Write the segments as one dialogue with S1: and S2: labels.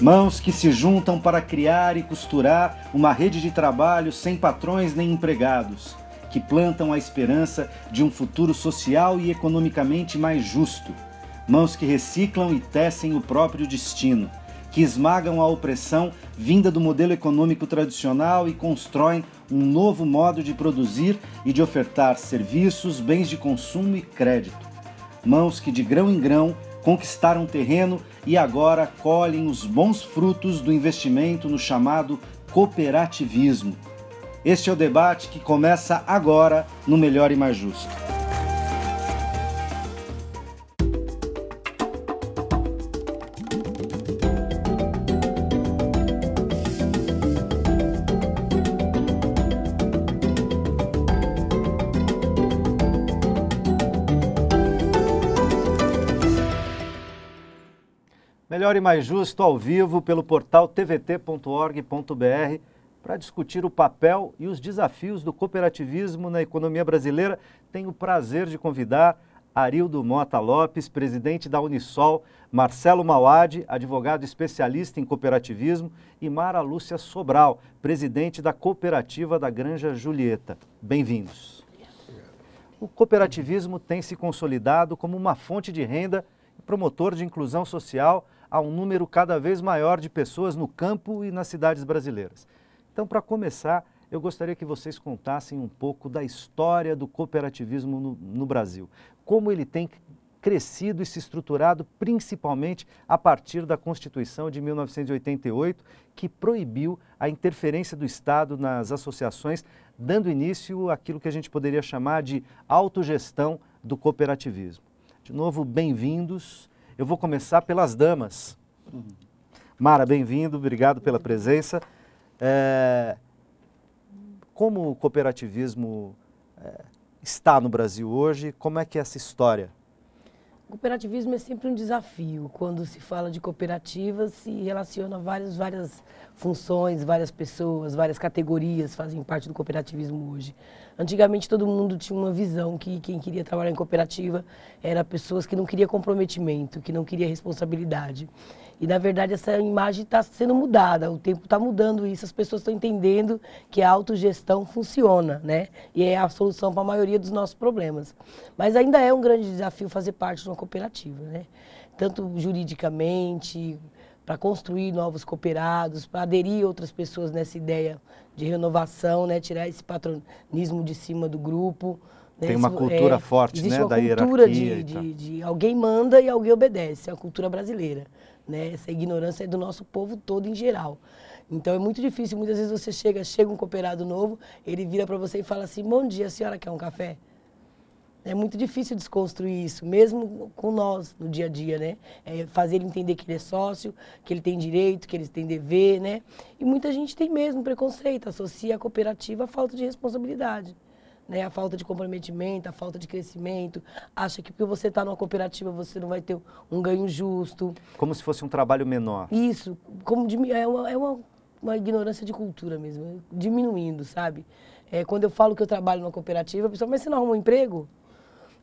S1: Mãos que se juntam para criar e costurar uma rede de trabalho sem patrões nem empregados, que plantam a esperança de um futuro social e economicamente mais justo. Mãos que reciclam e tecem o próprio destino, que esmagam a opressão vinda do modelo econômico tradicional e constroem um novo modo de produzir e de ofertar serviços, bens de consumo e crédito. Mãos que de grão em grão conquistaram terreno e agora colhem os bons frutos do investimento no chamado cooperativismo. Este é o debate que começa agora no Melhor e Mais Justo. Melhor e Mais Justo ao vivo pelo portal tvt.org.br para discutir o papel e os desafios do cooperativismo na economia brasileira. Tenho o prazer de convidar Arildo Mota Lopes, presidente da Unisol, Marcelo Mauad, advogado especialista em cooperativismo, e Mara Lúcia Sobral, presidente da cooperativa da Granja Julieta. Bem-vindos. O cooperativismo tem se consolidado como uma fonte de renda e promotor de inclusão social a um número cada vez maior de pessoas no campo e nas cidades brasileiras. Então, para começar, eu gostaria que vocês contassem um pouco da história do cooperativismo no Brasil. Como ele tem crescido e se estruturado, principalmente a partir da Constituição de 1988, que proibiu a interferência do Estado nas associações, dando início àquilo que a gente poderia chamar de autogestão do cooperativismo. De novo, bem-vindos. Eu vou começar pelas damas. Mara, bem-vindo, obrigado pela presença. Como o cooperativismo está no Brasil hoje? Como é que é essa história?
S2: O cooperativismo é sempre um desafio. Quando se fala de cooperativas, se relaciona várias funções, várias pessoas, várias categorias fazem parte do cooperativismo hoje. Antigamente todo mundo tinha uma visão que quem queria trabalhar em cooperativa era pessoas que não queriam comprometimento, que não queriam responsabilidade. E na verdade essa imagem está sendo mudada, o tempo está mudando isso, as pessoas estão entendendo que a autogestão funciona, né? E é a solução para a maioria dos nossos problemas. Mas ainda é um grande desafio fazer parte de uma cooperativa, né? Tanto juridicamente, para construir novos cooperados, para aderir outras pessoas nessa ideia de renovação, né? Tirar esse patronismo de cima do grupo. Né?
S1: Tem uma cultura forte,
S2: existe,
S1: né?
S2: Uma
S1: da
S2: cultura
S1: hierarquia
S2: de alguém manda e alguém obedece, é a cultura brasileira. Né? Essa ignorância é do nosso povo todo em geral. Então é muito difícil, muitas vezes você chega um cooperado novo, ele vira para você e fala assim: bom dia, a senhora quer um café? É muito difícil desconstruir isso, mesmo com nós no dia a dia, né? Fazer ele entender que ele é sócio, que ele tem direito, que ele tem dever, né? E muita gente tem mesmo preconceito, associa a cooperativa à falta de responsabilidade, né? A falta de comprometimento, a falta de crescimento, acha que porque você está numa cooperativa você não vai ter um ganho justo.
S1: Como se fosse um trabalho menor.
S2: Isso, é uma ignorância de cultura mesmo, diminuindo, sabe? Quando eu falo que eu trabalho numa cooperativa, a pessoa, mas você não arruma um emprego?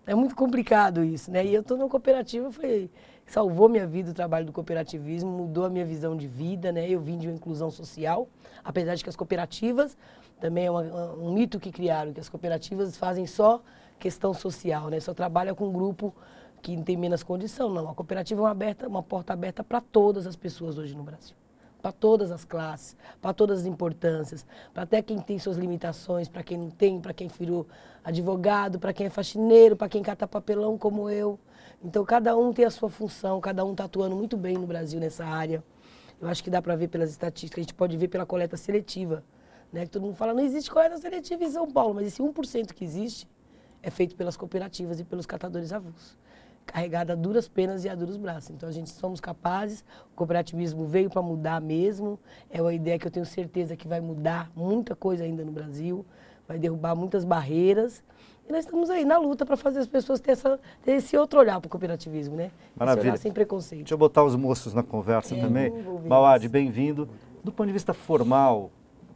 S2: É muito complicado isso, né? E eu estou numa cooperativa, salvou minha vida o trabalho do cooperativismo, mudou a minha visão de vida, né? Eu vim de uma inclusão social, apesar de que as cooperativas, também é um mito que criaram, que as cooperativas fazem só questão social, né? Só trabalha com um grupo que tem menos condição. Não, a cooperativa é uma porta aberta para todas as pessoas hoje no Brasil. Para todas as classes, para todas as importâncias, para até quem tem suas limitações, para quem não tem, para quem virou advogado, para quem é faxineiro, para quem cata papelão como eu. Então cada um tem a sua função, cada um está atuando muito bem no Brasil nessa área. Eu acho que dá para ver pelas estatísticas, a gente pode ver pela coleta seletiva, né? Que todo mundo fala, não existe coleta seletiva em São Paulo, mas esse 1% que existe é feito pelas cooperativas e pelos catadores avulsos, carregada a duras penas e a duros braços. Então a gente somos capazes, o cooperativismo veio para mudar mesmo, é uma ideia que eu tenho certeza que vai mudar muita coisa ainda no Brasil, vai derrubar muitas barreiras. E nós estamos aí na luta para fazer as pessoas ter esse outro olhar para o cooperativismo, né?
S1: Maravilha.
S2: Esse olhar sem preconceito.
S1: Deixa eu botar os moços na conversa também. Mauad, bem-vindo. Do ponto de vista formal,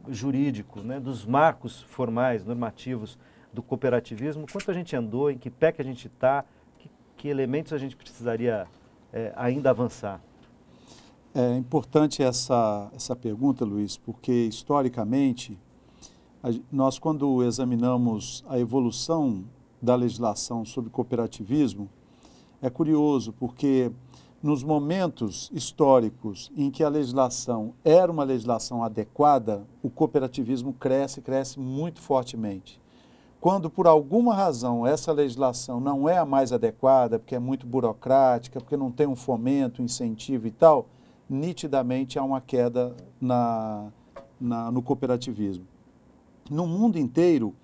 S1: jurídico, né, dos marcos formais, normativos do cooperativismo, quanto a gente andou, em que pé que a gente está, que elementos a gente precisaria ainda avançar?
S3: É importante essa pergunta, Luiz, porque historicamente, nós quando examinamos a evolução da legislação sobre cooperativismo, é curioso porque nos momentos históricos em que a legislação era uma legislação adequada, o cooperativismo cresce muito fortemente. Quando, por alguma razão, essa legislação não é a mais adequada, porque é muito burocrática, porque não tem um fomento, um incentivo e tal, nitidamente há uma queda no cooperativismo. No mundo inteiro,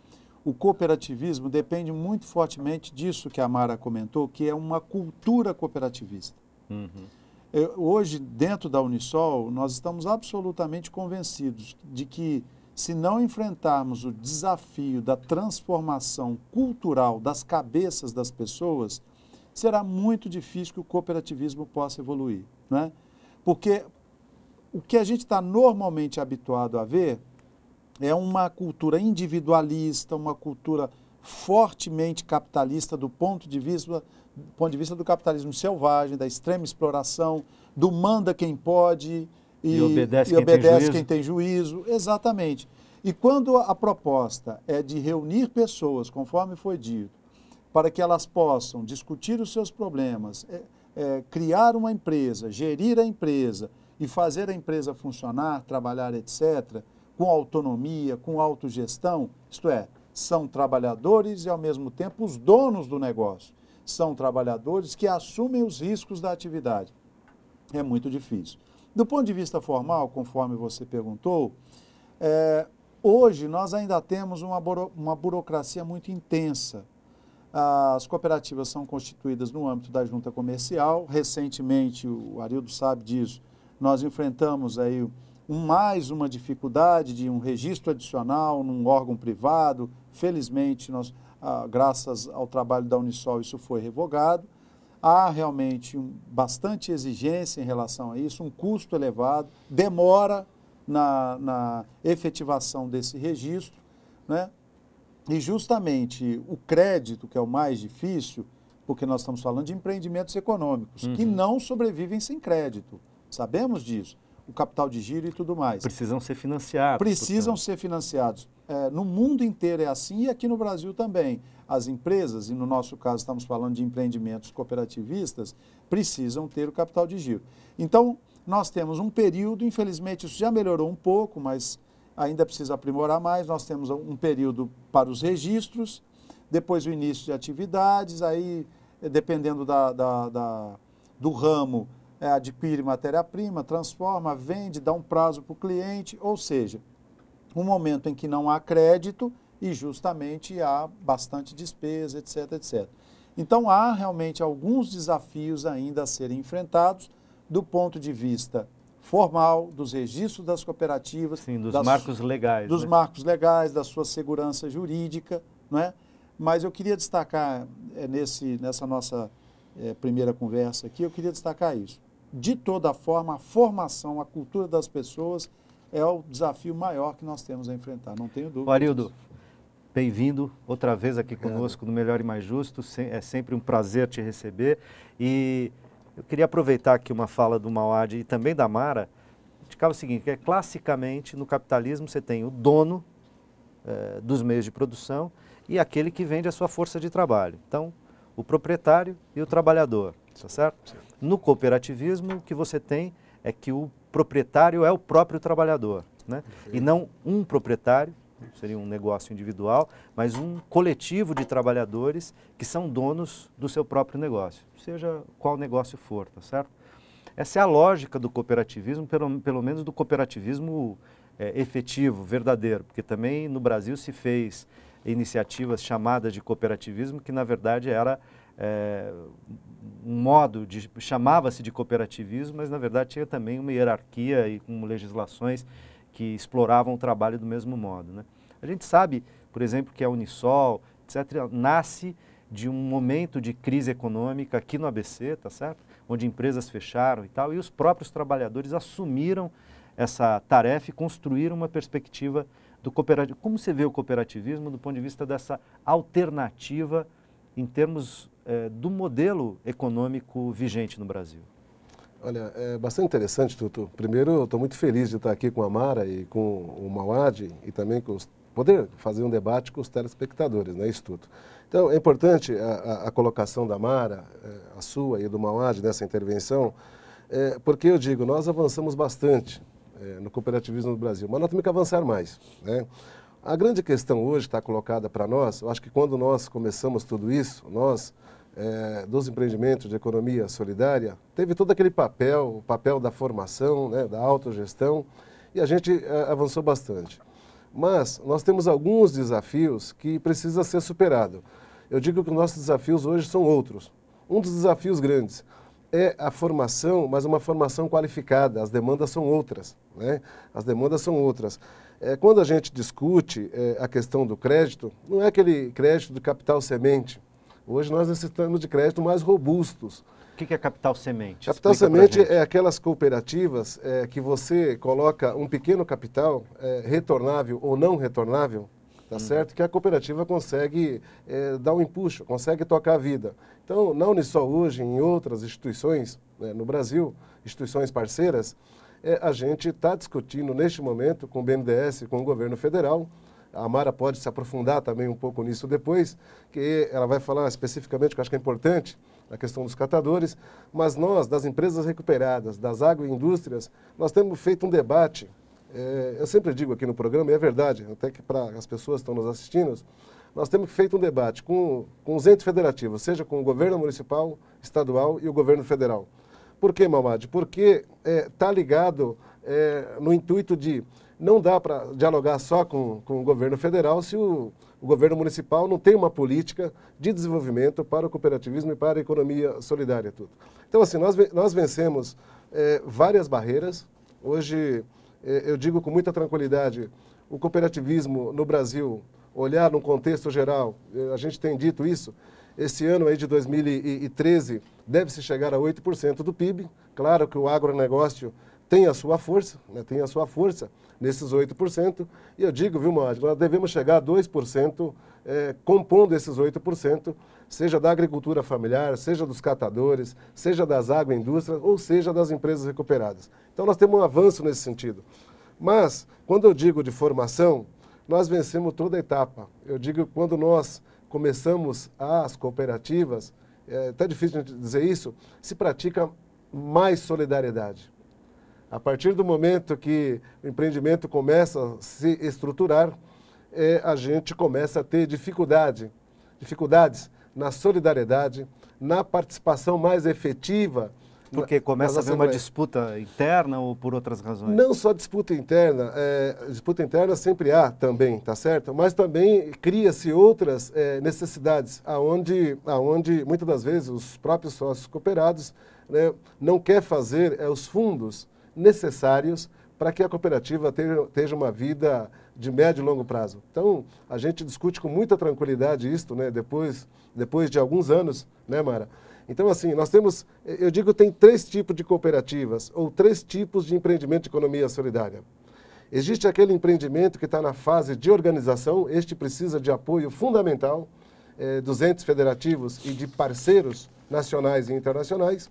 S3: o cooperativismo depende muito fortemente disso que a Mara comentou, que é uma cultura cooperativista. Hoje, dentro da Unisol, nós estamos absolutamente convencidos de que, se não enfrentarmos o desafio da transformação cultural das cabeças das pessoas, será muito difícil que o cooperativismo possa evoluir, né? Porque o que a gente está normalmente habituado a ver é uma cultura individualista, uma cultura fortemente capitalista do ponto de vista do capitalismo selvagem, da extrema exploração, do manda quem pode e obedece quem tem juízo. Exatamente. E quando a proposta é de reunir pessoas, conforme foi dito, para que elas possam discutir os seus problemas, criar uma empresa, gerir a empresa e fazer a empresa funcionar, trabalhar, etc., com autonomia, com autogestão, isto é, são trabalhadores e, ao mesmo tempo, os donos do negócio. São trabalhadores que assumem os riscos da atividade. É muito difícil. Do ponto de vista formal, conforme você perguntou, hoje nós ainda temos uma burocracia muito intensa. As cooperativas são constituídas no âmbito da junta comercial. Recentemente, o Arildo sabe disso, nós enfrentamos aí mais uma dificuldade de um registro adicional num órgão privado. Felizmente, graças ao trabalho da Unisol, isso foi revogado. Há realmente bastante exigência em relação a isso, um custo elevado, demora na efetivação desse registro, né? E justamente o crédito, que é o mais difícil, porque nós estamos falando de empreendimentos econômicos, que não sobrevivem sem crédito. Sabemos disso. O capital de giro e tudo mais.
S1: Precisam ser financiados.
S3: Precisam ser financiados. No mundo inteiro é assim e aqui no Brasil também. As empresas, e no nosso caso estamos falando de empreendimentos cooperativistas, precisam ter o capital de giro. Então, nós temos um período, infelizmente isso já melhorou um pouco, mas ainda precisa aprimorar mais. Nós temos um período para os registros, depois o início de atividades, aí dependendo do ramo, adquire matéria-prima, transforma, vende, dá um prazo para o cliente, ou seja, um momento em que não há crédito e justamente há bastante despesa, etc, etc. Então, há realmente alguns desafios ainda a serem enfrentados do ponto de vista formal, dos registros das cooperativas.
S1: Sim, dos marcos legais.
S3: Dos marcos legais, da sua segurança jurídica, não é? Mas eu queria destacar, nessa nossa primeira conversa aqui, eu queria destacar isso. De toda forma, a formação, a cultura das pessoas é o desafio maior que nós temos a enfrentar, não tenho dúvida.
S1: Arildo, bem-vindo outra vez aqui conosco no Melhor e Mais Justo, é sempre um prazer te receber. E eu queria aproveitar aqui uma fala do Mauad e também da Mara, indicava o seguinte, que classicamente no capitalismo você tem o dono dos meios de produção e aquele que vende a sua força de trabalho. Então, o proprietário e o trabalhador, tá certo? No cooperativismo, o que você tem é que o proprietário é o próprio trabalhador, né? E não um proprietário, seria um negócio individual, mas um coletivo de trabalhadores que são donos do seu próprio negócio, seja qual negócio for, tá certo? Essa é a lógica do cooperativismo, pelo menos do cooperativismo efetivo, verdadeiro, porque também no Brasil se fez iniciativas chamadas de cooperativismo, que na verdade era um modo de, chamava-se de cooperativismo, mas na verdade tinha também uma hierarquia e com legislações que exploravam o trabalho do mesmo modo, né? A gente sabe, por exemplo, que a Unisol, etc., nasce de um momento de crise econômica aqui no ABC, tá certo? Onde empresas fecharam e tal, e os próprios trabalhadores assumiram essa tarefa e construíram uma perspectiva do cooperativismo. Como você vê o cooperativismo do ponto de vista dessa alternativa em termos do modelo econômico vigente no Brasil?
S4: Olha, é bastante interessante, Tutu. Primeiro, eu estou muito feliz de estar aqui com a Mara e com o Mauad e também poder fazer um debate com os telespectadores, né, isso tudo. Então, é importante a colocação da Mara, a sua e do Mauad nessa intervenção, porque eu digo, nós avançamos bastante no cooperativismo no Brasil, mas nós temos que avançar mais, né? A grande questão hoje está colocada para nós, eu acho que quando nós começamos tudo isso, nós, dos empreendimentos de economia solidária, teve todo aquele papel, o papel da formação, né, da autogestão, e a gente avançou bastante. Mas nós temos alguns desafios que precisam ser superados. Eu digo que os nossos desafios hoje são outros. Um dos desafios grandes é a formação, mas uma formação qualificada, as demandas são outras, né? As demandas são outras. Quando a gente discute a questão do crédito, não é aquele crédito de capital semente. Hoje nós necessitamos de crédito mais robustos.
S1: O que é capital semente?
S4: Capital semente é aquelas cooperativas que você coloca um pequeno capital, retornável ou não retornável, tá certo? Que a cooperativa consegue dar um empuxo, consegue tocar a vida. Então, na Unisol hoje, em outras instituições no Brasil, instituições parceiras, a gente está discutindo neste momento com o BNDES, com o governo federal. A Mara pode se aprofundar também um pouco nisso depois, que ela vai falar especificamente, que eu acho que é importante, a questão dos catadores, mas nós, das empresas recuperadas, das agroindústrias, nós temos feito um debate, eu sempre digo aqui no programa, e é verdade, até que para as pessoas que estão nos assistindo, nós temos feito um debate com os entes federativos, seja com o governo municipal, estadual e o governo federal. Por quê, Mauad? Porque está ligado no intuito de não dá para dialogar só com o governo federal se o governo municipal não tem uma política de desenvolvimento para o cooperativismo e para a economia solidária. Tudo. Então, assim, nós vencemos várias barreiras. Hoje, eu digo com muita tranquilidade, o cooperativismo no Brasil, olhar num contexto geral, a gente tem dito isso, esse ano aí de 2013 deve-se chegar a 8% do PIB. Claro que o agronegócio tem a sua força, né, tem a sua força nesses 8%, e eu digo, viu, Mauad, nós devemos chegar a 2%, compondo esses 8%, seja da agricultura familiar, seja dos catadores, seja das agroindústrias, ou seja das empresas recuperadas. Então nós temos um avanço nesse sentido. Mas, quando eu digo de formação, nós vencemos toda a etapa. Eu digo que quando nós começamos as cooperativas, até difícil de dizer isso, se pratica mais solidariedade. A partir do momento que o empreendimento começa a se estruturar, a gente começa a ter dificuldades na solidariedade, na participação mais efetiva.
S1: Porque começa a haver uma disputa interna ou por outras razões?
S4: Não só disputa interna sempre há também, tá certo? Mas também cria-se outras necessidades, aonde muitas das vezes os próprios sócios cooperados, né, não quer fazer os fundos necessários para que a cooperativa tenha uma vida de médio e longo prazo. Então, a gente discute com muita tranquilidade isso, né, depois de alguns anos, né, Mara? Então, assim, nós temos, eu digo, tem 3 tipos de cooperativas ou 3 tipos de empreendimento de economia solidária. Existe aquele empreendimento que está na fase de organização, este precisa de apoio fundamental dos entes federativos e de parceiros nacionais e internacionais.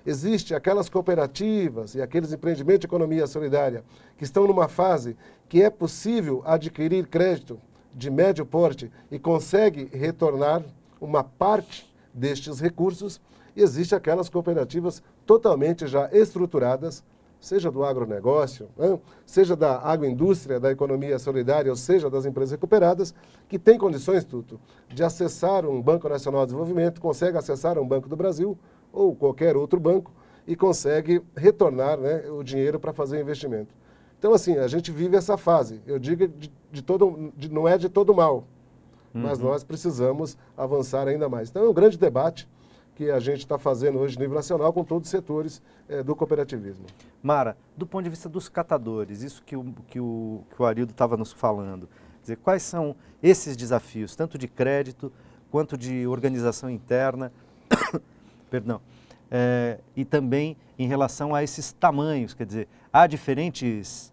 S4: Existe aquelas cooperativas e aqueles empreendimentos de economia solidária que estão numa fase que é possível adquirir crédito de médio porte e consegue retornar uma parte destes recursos, e existe aquelas cooperativas totalmente já estruturadas, seja do agronegócio, né, seja da agroindústria, da economia solidária, ou seja das empresas recuperadas, que têm condições, Tuto, de acessar um Banco Nacional de Desenvolvimento, consegue acessar um Banco do Brasil ou qualquer outro banco e consegue retornar, né, o dinheiro para fazer investimento. Então, assim, a gente vive essa fase. Eu digo não é de todo mal, mas nós precisamos avançar ainda mais. Então, é um grande debate que a gente está fazendo hoje no nível nacional com todos os setores do cooperativismo.
S1: Mara, do ponto de vista dos catadores, isso que o Arildo estava nos falando, quer dizer, quais são esses desafios, tanto de crédito quanto de organização interna, perdão, e também em relação a esses tamanhos, quer dizer, há diferentes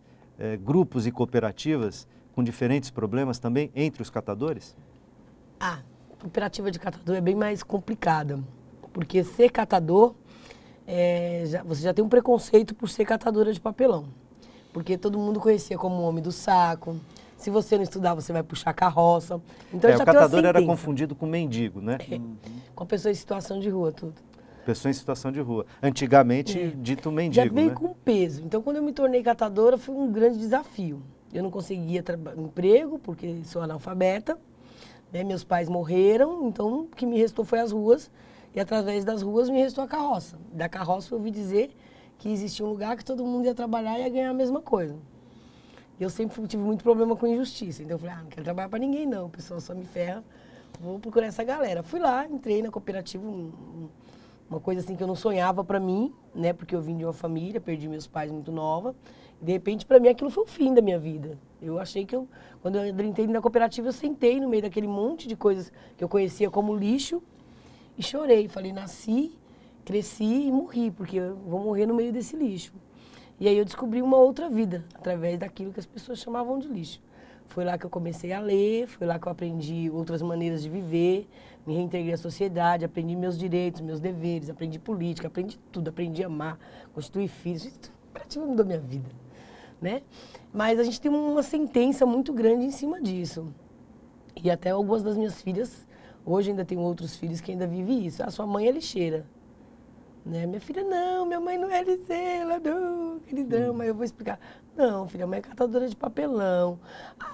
S1: grupos e cooperativas com diferentes problemas também entre os catadores? A
S2: cooperativa de catador é bem mais complicada, porque ser catador você já tem um preconceito por ser catadora de papelão. Porque todo mundo conhecia como o homem do saco. Se você não estudar, você vai puxar carroça. Então, já
S1: o catador era confundido com mendigo, né?
S2: Com a pessoa em situação de rua, tudo.
S1: Pessoa em situação de rua. Antigamente, dito mendigo,
S2: já veio,
S1: né?
S2: com peso. Então, quando eu me tornei catadora, foi um grande desafio. Eu não conseguia emprego, porque sou analfabeta. Né? Meus pais morreram, então o que me restou foi as ruas. E através das ruas me restou a carroça. Da carroça eu ouvi dizer que existia um lugar que todo mundo ia trabalhar e ia ganhar a mesma coisa. Eu sempre tive muito problema com injustiça. Então eu falei, não quero trabalhar para ninguém não, o pessoal só me ferra, vou procurar essa galera. Fui lá, entrei na cooperativa, uma coisa assim que eu não sonhava para mim, né? Porque eu vim de uma família, perdi meus pais muito nova. E de repente, para mim, aquilo foi o fim da minha vida. Eu achei que quando eu entrei na cooperativa, eu sentei no meio daquele monte de coisas que eu conhecia como lixo e chorei. Falei, nasci, cresci e morri, porque eu vou morrer no meio desse lixo. E aí eu descobri uma outra vida, através daquilo que as pessoas chamavam de lixo. Foi lá que eu comecei a ler, foi lá que eu aprendi outras maneiras de viver, me reintegrei à sociedade, aprendi meus direitos, meus deveres, aprendi política, aprendi tudo, aprendi a amar, constituir filhos, isso praticamente mudou minha vida, né? Mas a gente tem uma sentença muito grande em cima disso. E até algumas das minhas filhas, hoje ainda tenho outros filhos que ainda vivem isso. A sua mãe é lixeira. Né? Minha filha, não, minha mãe não é lixeira, ela não, aquele drama, eu vou explicar. Não, filha, a mãe é catadora de papelão.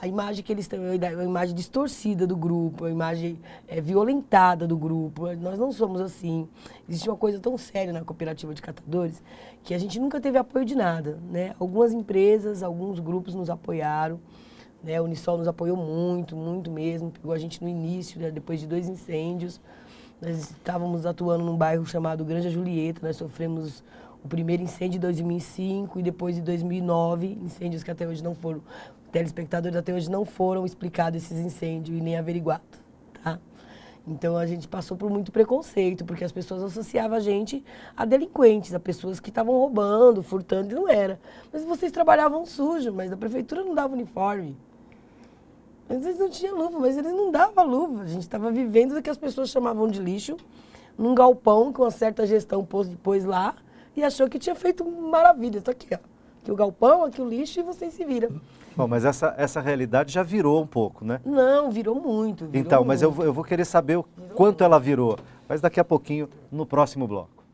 S2: A imagem que eles têm é uma imagem distorcida do grupo, a imagem violentada do grupo. Nós não somos assim. Existe uma coisa tão séria na cooperativa de catadores que a gente nunca teve apoio de nada. Né? Algumas empresas, alguns grupos nos apoiaram. Né? A Unisol nos apoiou muito, muito mesmo. Pegou a gente no início, né? Depois de 2 incêndios. Nós estávamos atuando num bairro chamado Granja Julieta, nós sofremos o primeiro incêndio em 2005 e depois de 2009, incêndios que até hoje não foram, telespectadores até hoje não foram explicados esses incêndios e nem averiguados, tá? Então a gente passou por muito preconceito, porque as pessoas associavam a gente a delinquentes, a pessoas que estavam roubando, furtando, e não era. Mas vocês trabalhavam sujo, mas a prefeitura não dava uniforme. Eles não tinham luva, mas eles não davam luva. A gente estava vivendo do que as pessoas chamavam de lixo, num galpão com uma certa gestão pôs lá e achou que tinha feito maravilha. Estou aqui, ó. Aqui o galpão, aqui o lixo e vocês se viram.
S1: Bom, mas essa realidade já virou um pouco, né?
S2: Não, virou muito.
S1: Então, mas eu vou querer saber o quanto ela virou. Mas daqui a pouquinho, no próximo bloco.